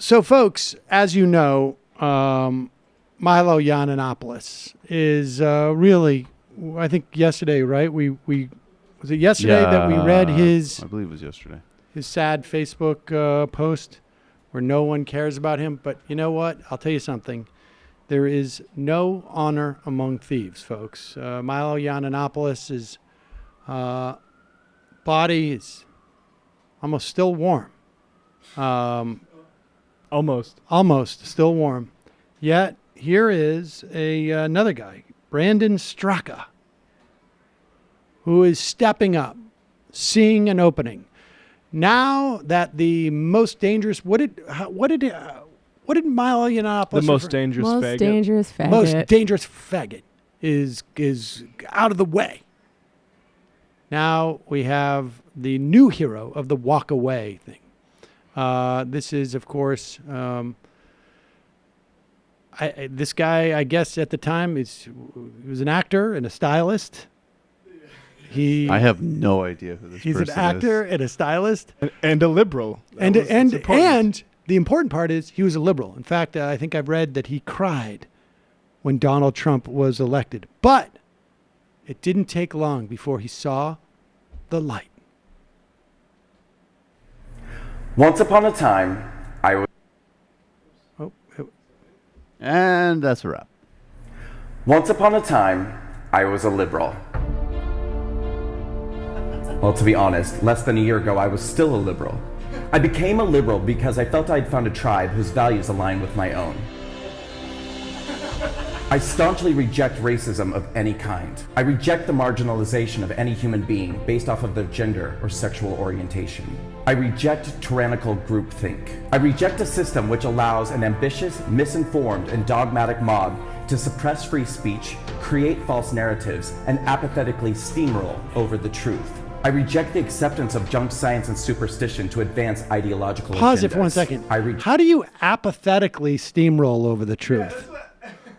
So, folks, as you know, Milo Yiannopoulos is really, I think yesterday, right? We was it yesterday that we read his? I believe it was yesterday. His sad Facebook post where no one cares about him. But you know what? I'll tell you something. There is no honor among thieves, folks. Milo Yiannopoulos' body is almost still warm. Almost still warm. Yet here is another guy, Brandon Straka, who is stepping up, seeing an opening. Now that the most dangerous, what did Milo Yiannopoulos? The most dangerous faggot. Most dangerous faggot is out of the way. Now we have the new hero of the walk away thing. This is, of course, this guy, I guess at the time, he was an actor and a stylist. I have no idea who this person is. He's an actor and a stylist. And a liberal. And the important part is he was a liberal. In fact, I think I've read that he cried when Donald Trump was elected. But it didn't take long before he saw the light. Once upon a time, I was... And that's a wrap. Once upon a time, I was a liberal. Well, to be honest, less than a year ago, I was still a liberal. I became a liberal because I felt I'd found a tribe whose values aligned with my own. I staunchly reject racism of any kind. I reject the marginalization of any human being based off of their gender or sexual orientation. I reject tyrannical groupthink. I reject a system which allows an ambitious, misinformed, and dogmatic mob to suppress free speech, create false narratives, and apathetically steamroll over the truth. I reject the acceptance of junk science and superstition to advance ideological agendas. Pause it for 1 second. How do you apathetically steamroll over the truth?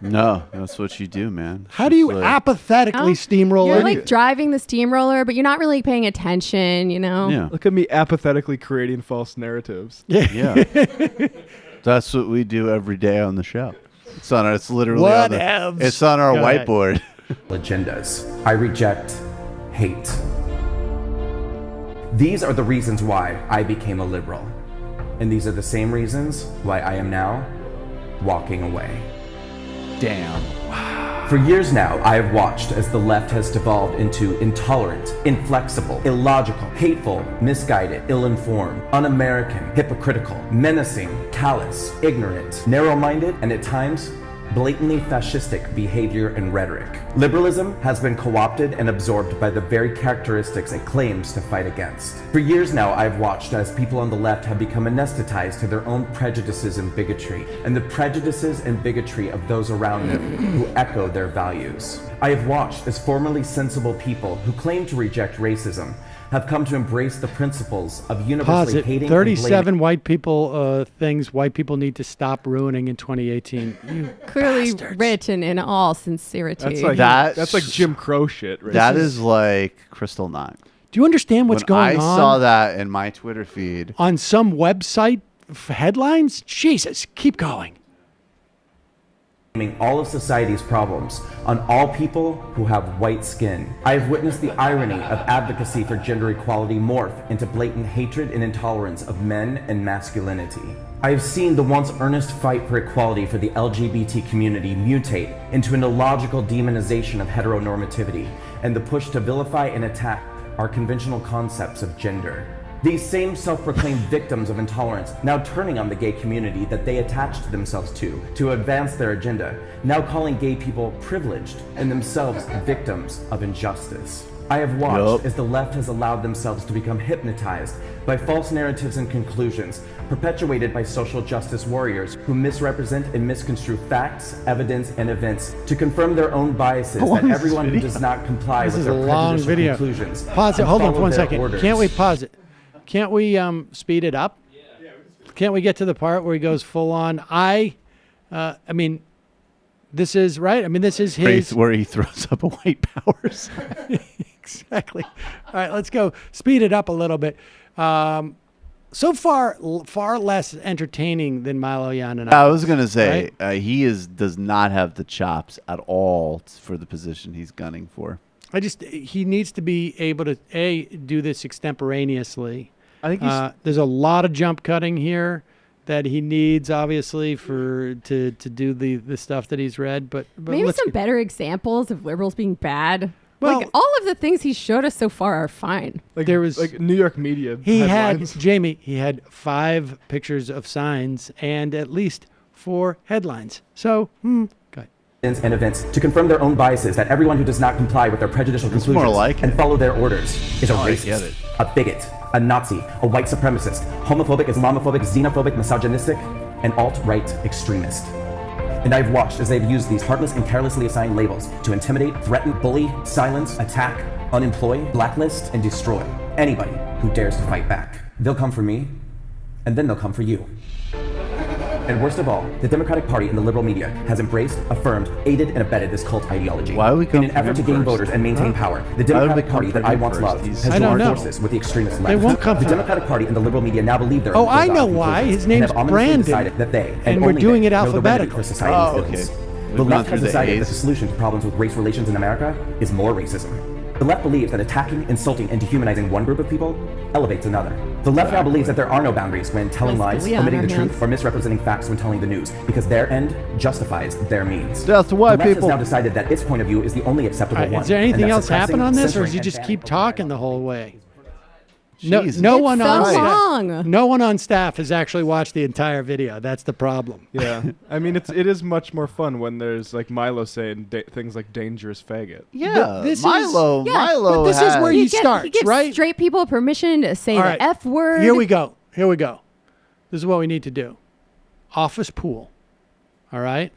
No, that's what you do, man. How do you apathetically steamroll? You're like driving the steamroller, but you're not really paying attention, you know? Yeah. Look at me apathetically creating false narratives. Yeah. That's what we do every day on the show. It's on our, it's literally on it's on our whiteboard. Agendas. I reject hate. These are the reasons why I became a liberal. And these are the same reasons why I am now walking away. Damn. For years now, I have watched as the left has devolved into intolerant, inflexible, illogical, hateful, misguided, ill-informed, un-American, hypocritical, menacing, callous, ignorant, narrow-minded, and at times, blatantly fascistic behavior and rhetoric. Liberalism has been co-opted and absorbed by the very characteristics it claims to fight against. For years now, I've watched as people on the left have become anesthetized to their own prejudices and bigotry, and the prejudices and bigotry of those around them who echo their values. I have watched as formerly sensible people who claim to reject racism have come to embrace the principles of universally hating 37 white people things white people need to stop ruining in 2018. You Clearly bastards. written in all sincerity. That's like Jim Crow shit. Right? That is like Crystal 9. Do you understand what's going on? I saw that in my Twitter feed. On some website headlines? Jesus, keep going. All of society's problems on all people who have white skin. I have witnessed the irony of advocacy for gender equality morph into blatant hatred and intolerance of men and masculinity. I have seen the once earnest fight for equality for the LGBT community mutate into an illogical demonization of heteronormativity and the push to vilify and attack our conventional concepts of gender. These same self-proclaimed victims of intolerance now turning on the gay community that they attached themselves to advance their agenda, now calling gay people privileged and themselves victims of injustice. I have watched as the left has allowed themselves to become hypnotized by false narratives and conclusions perpetuated by social justice warriors who misrepresent and misconstrue facts, evidence, and events to confirm their own biases that everyone who does not comply with their prejudicial conclusions. Pause it. Hold on for 1 second. Orders. Can't we pause it? Can't we speed it up? Can't we get to the part where he goes full on? I mean, this is right. I mean, this is his where he throws up a white power sign. Exactly. All right, let's go speed it up a little bit. so far less entertaining than Milo Yiannopoulos. I was gonna say right? does not have the chops at all for the position he's gunning for. He needs to be able to do this extemporaneously. I think there's a lot of jump cutting here that he needs, obviously, to do the stuff that he's read. But maybe some better examples of liberals being bad. Well, like all of the things he showed us so far are fine. like there was like New York media. He headlines. had Jamie. He had 5 pictures of signs and at least 4 headlines. So, go ahead. And events to confirm their own biases that everyone who does not comply with their prejudicial conclusions more like and it. follow their orders is a I get racist, it. a bigot, a Nazi, a white supremacist, homophobic, Islamophobic, xenophobic, misogynistic, and alt-right extremist. And I've watched as they've used these heartless and carelessly assigned labels to intimidate, threaten, bully, silence, attack, unemploy, blacklist, and destroy anybody who dares to fight back. They'll come for me, and then they'll come for you. And worst of all, the Democratic Party and the liberal media has embraced, affirmed, aided, and abetted this cult ideology. Why would we come in an for effort to him gain first? voters and maintain power, the Why would Democratic we Party come that for I him once first? loved He's- has I don't joined know. forces with the extremist left. They won't come The for Democratic Party and the liberal media now believe they're Oh, I know conclusions why. His and name's have ominously Brandon. decided that they And we're only doing they it know the remedy alphabetical. for society's Oh, okay. ills. We've The gone left through has the decided that A's. the solution to problems with race relations in America is more racism. The left believes that attacking, insulting, and dehumanizing one group of people elevates another. The left now believes that there are no boundaries when telling Nice lies, Scalia on omitting our the truth, hands. or misrepresenting facts when telling the news, because their end justifies their means. That's why the left people- has now decided that its point of view is the only acceptable All right, one. is there and anything that else happen suppressing, on this, or censoring, does he and just banning keep open talking the whole way? No, Jesus. no It's one so on staff. long. No one on staff has actually watched the entire video. That's the problem. Yeah, I mean it is much more fun when there's like Milo saying things like dangerous faggot. Yeah, this is- Milo. Yeah, Milo. but this is has- where he starts, he gives right? straight people permission to say All the right. F word. Here we go. This is what we need to do. Office pool. All right.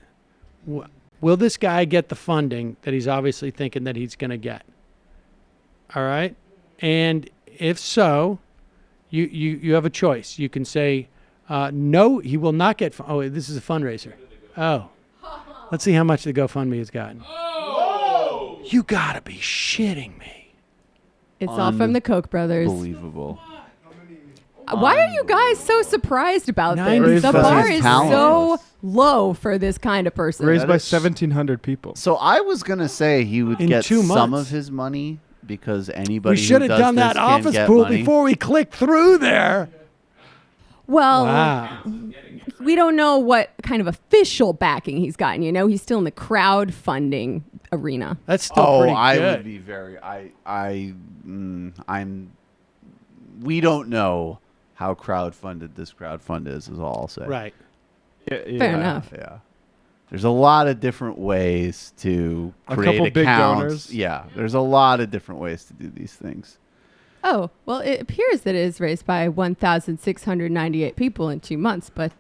Will this guy get the funding that he's obviously thinking that he's going to get? All right. And if so, you have a choice. You can say, no, he will not get. Oh, wait, this is a fundraiser. Oh, let's see how much the GoFundMe has gotten. Oh, you gotta be shitting me. It's all from the Koch brothers. Unbelievable. Why are you guys so surprised about this? 90 The because bar he's is so talentless. low for this kind of person. Raised That by is- 1,700 people. So I was gonna say he would In get 2 some months. of his money because anybody We should who have does done this that can office get pool money. before we clicked through there. Well, Wow. we don't know what kind of official backing he's gotten. You know, he's still in the crowdfunding arena. That's still Oh, pretty I good. would be very. We don't know how crowdfunded this crowdfund is all I'll say. Right. Fair enough. Yeah. There's a lot of different ways to A create couple big accounts. donors. Yeah, there's a lot of different ways to do these things. Oh, well, it appears that it is raised by 1,698 people in 2 months, but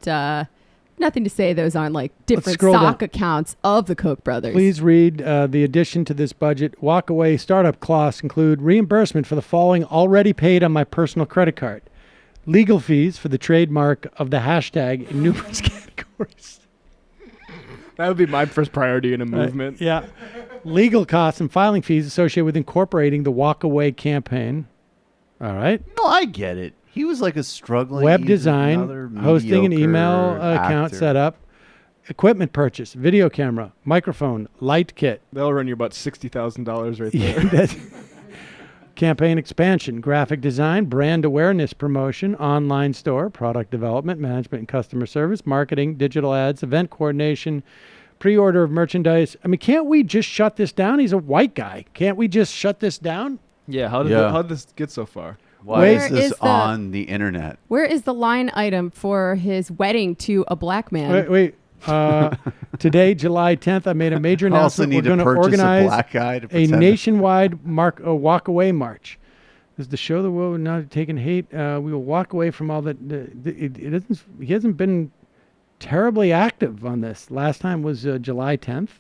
nothing to say those aren't like different scroll stock down. accounts of the Koch brothers. Please read the addition to this budget. Walkaway startup costs include reimbursement for the following already paid on my personal credit card. Legal fees for the trademark of the hashtag in numerous categories. That would be my first priority in a movement. Yeah. Legal costs and filing fees associated with incorporating the Walkaway campaign. All right. No, I get it. He was like a struggling Web he's design, another hosting an email mediocre account actor. setup, equipment purchase, video camera, microphone, light kit. They'll run you about $60,000 right Yeah, there. that's- campaign expansion, graphic design, brand awareness promotion, online store, product development, management and customer service, marketing, digital ads, event coordination, pre-order of merchandise. I mean, can't we just shut this down? He's a white guy. Can't we just shut this down? Yeah, Yeah. how did this get so far? Why Where is this is the- on the internet? Where is the line item for his wedding to a black man? Wait. Today, July 10th, I made a major Also announcement. need We're to going to purchase a organize black guy to a pretend. nationwide walk-away march. This is to show the world we're not taking hate. We will walk away from all that. It doesn't. He hasn't been terribly active on this. Last time was July 10th.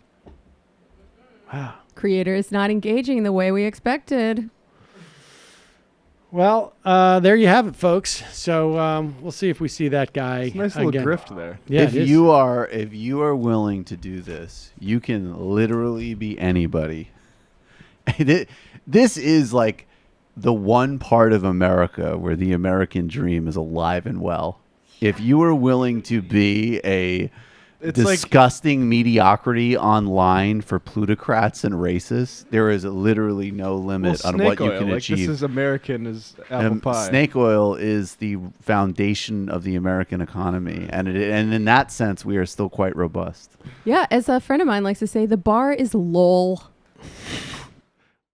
Wow. Creator is not engaging the way we expected. Well, there you have it, folks. So we'll see if we see that guy It's a nice little again. grift there. Yeah, if it is. you are willing to do this, you can literally be anybody. This is like the one part of America where the American dream is alive and well. If you are willing to be a disgusting mediocrity online for plutocrats and racists, there is literally no limit on what you can achieve. This is American as apple pie. Snake oil is the foundation of the American economy, and and in that sense, we are still quite robust. Yeah, as a friend of mine likes to say, the bar is lol.